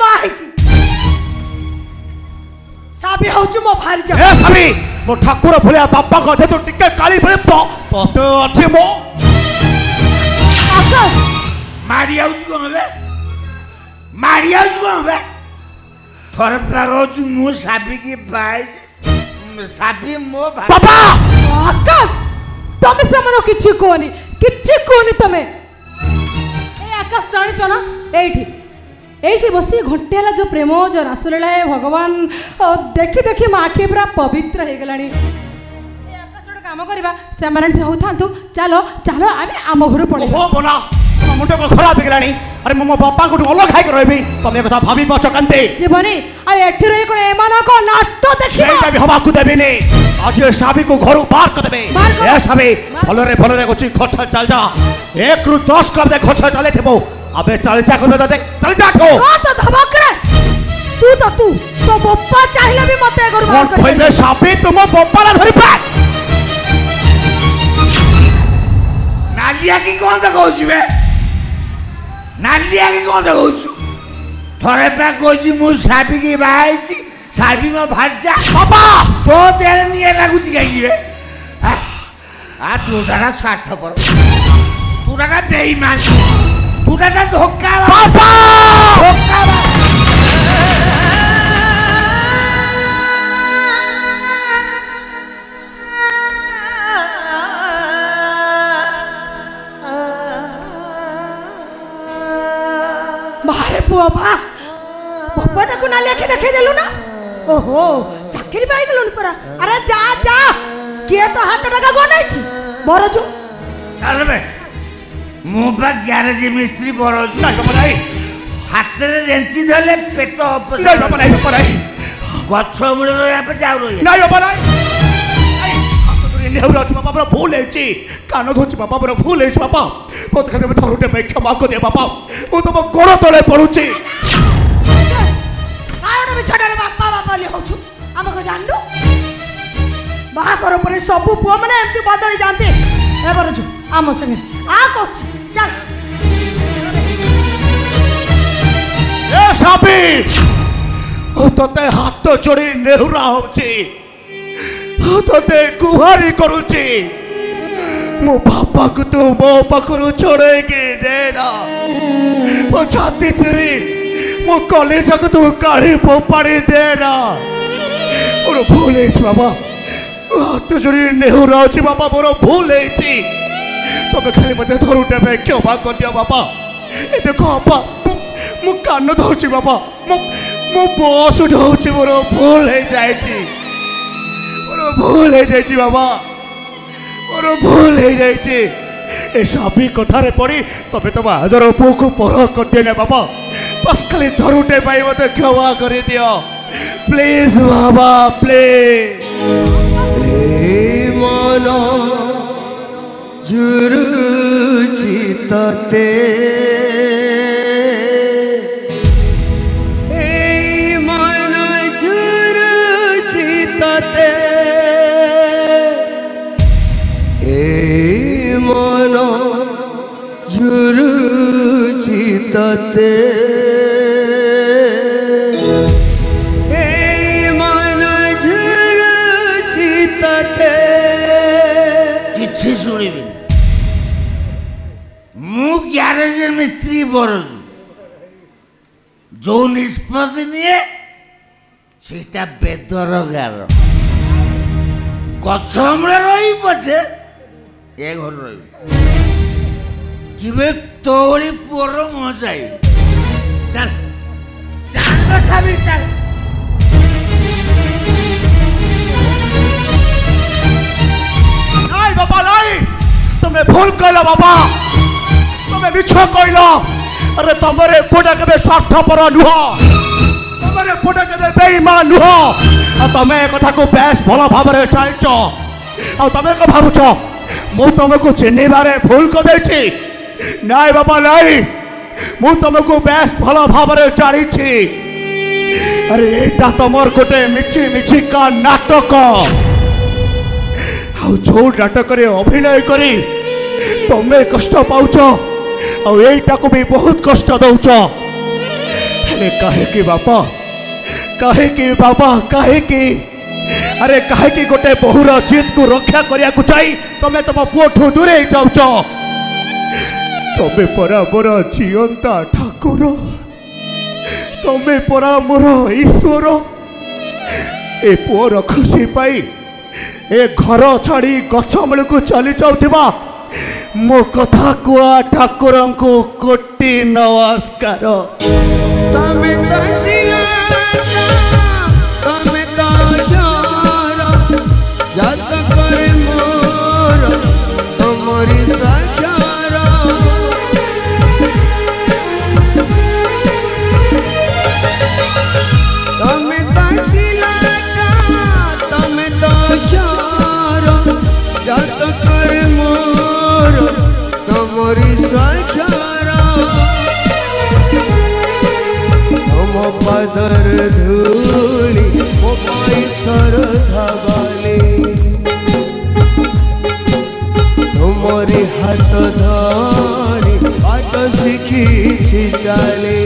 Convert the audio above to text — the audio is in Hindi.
बाहिची साबी होछु मो भारिजा ए साबी मो ठाकुर भलिया बापा को दे तो टिके काली भले तते अछि मो आकाश मारिया उसको हवे थोर प्रागो मु साबी की भाई साबी मो भाई बाबा आकाश तमे समनो किछि कोनी तमे ए आकाश जानिछ ना एठी बसी घंटेला जो प्रेम जो रासलीला है भगवान देखी देखी मो आखि पूरा पवित्र हो गलानी ए आकाश गोटे काम करबा से माने होथांतु चलो चलो आमे आम घर पड़े हो बोला मुंडे को खराब गलानी अरे मो बापा को अलग खाई रहबी तमे कथा भाबी पचकंते जीवनी आ एठी रही कोन एमाना को नाटो देखिबा सेटा भी हवा को देबेनी आज ये साबी को घर बाहर कर देबे ए साबी भलरे कोची खछ चल जा 1 रु 10 कर दे खछ चले थेबो अबे चल जा को दे चल जा को तो धमक रे तू तो बप्पा चाहिला भी मते घर बाहर कर कोई साबी तुम बप्पा ला धरि पा नालिया की कोन देखौछि बे नालिया की कोन देखौछु थोरे पे कोछि मु साबी की भाईची साबी में भाजा बाबा तो तेरे निये लागुछि गाई बे आ तू दादा स्वार्थपर तू दादा बेईमान तू दादा धोखा बाबा धोखा मारे बाबा बाबा को नालिया के देखे देलु ना ओहो चाकरी पाई गेलुन परा अरे जा जा के तो हाथ टका गनाइछि बरजु चल बे मु बा गैरेज मिस्त्री बरजु नहीं बाबा नहीं हाथ रे रेंची धले पेट ऑपरेशन नहीं बाबा नहीं गछ मुड़ रे पे जाउ रही नहीं बाबा नहीं नेहुरा बाबा बड़ा भूल है कान धोची बाबा बड़ा भूल है बाबा बहुत कहते मैं धरुटे में क्षमा को दे बाबा वो तो गोड़ तले पड़ुची कायण बिछड़े बापा बापा ले होछु हमको जानदु बाहाकर परे सब पुआ माने एमती बदली जानते ए बरजु आम संगे आ कोच चल ए साबी ओ तते हाथ जोड़ी नेहुरा होची ओ तते गुहारी करूची मो बापा को तो मो पाखरु छोड़ेगी देना मो छाती चिरी मो कॉलेज को तो काढ़ी पोपाड़ी देना मोर भूल है बाबा हाथ जोड़ी नेहुरा होची बाबा मोर भूल है तबे खाली मते धरुटे में क्षमा कर दिया बाबा ए देखो बाबा मु कान धरची बाबा मो बस उठाउची मोर भूल है जायची मोर भूल है जायची बाबा मोर भूल है जायची ए साबी कथारे पड़ी तबे तो आदर पु को पर कर दिया बाबा बस खाली धरुटे पाई मते क्षमा कर दियो प्लीज बाबा प्लीज ए मनो जुरुची तते ए मनो जुरुची तते ए मनो जुरुची तते मु गैरेज मिस्त्री बरजु जो निष्पत्ति निये सेटा बेदर गार गछ मूले रही पछे ए घर रही किबे तोली पोर मजाई चल चल साबी चल नहीं बाबा नहीं तुम्हें भूल कहला बाबा तुम्हें मिछ कहला अरे तमरे पुटा केबे स्वार्थपर नुह तमरे पुटा केबे बेईमान नुह आ तमे कथा को बेस भलो भाबरे चालछ आ तमे को भाबुछ मु तुमको चिन्हिबारे भूल कर देछि नहीं बाबा नहीं मु तुमको बेस भलो भाबरे चालिछि अरे एटा तमर गोटे मिछि मिछि का नाटक जो नाटक अभिनय करी तुम्हें कष्ट पाउच आईटा को भी बहुत कष्ट दौच हेले काहे की बापा काहे की अरे काहे की गोटे बहुर जिद को रक्षा करिया को चाहि तमे तम पुओ ठू दूरे जाउछ तमे परा मोर जीवंता ठाकुर तमे परा मोर ईश्वर ए पुओर खुशी पाई ए घर छाड़ी गछ मूल को चली जाउथिबा मो कथा कुआ ठाकुर को कोटि नमस्कार तमे तसिला तमे तो यार जात करे मोर तमरी सचार तमे तसिला तमे तो यार जात करे मोर तमरी सचार मो पदर धूली मो पाई श्रद्धा बाले तुमरी हाथ धरी बाट शिखी चाले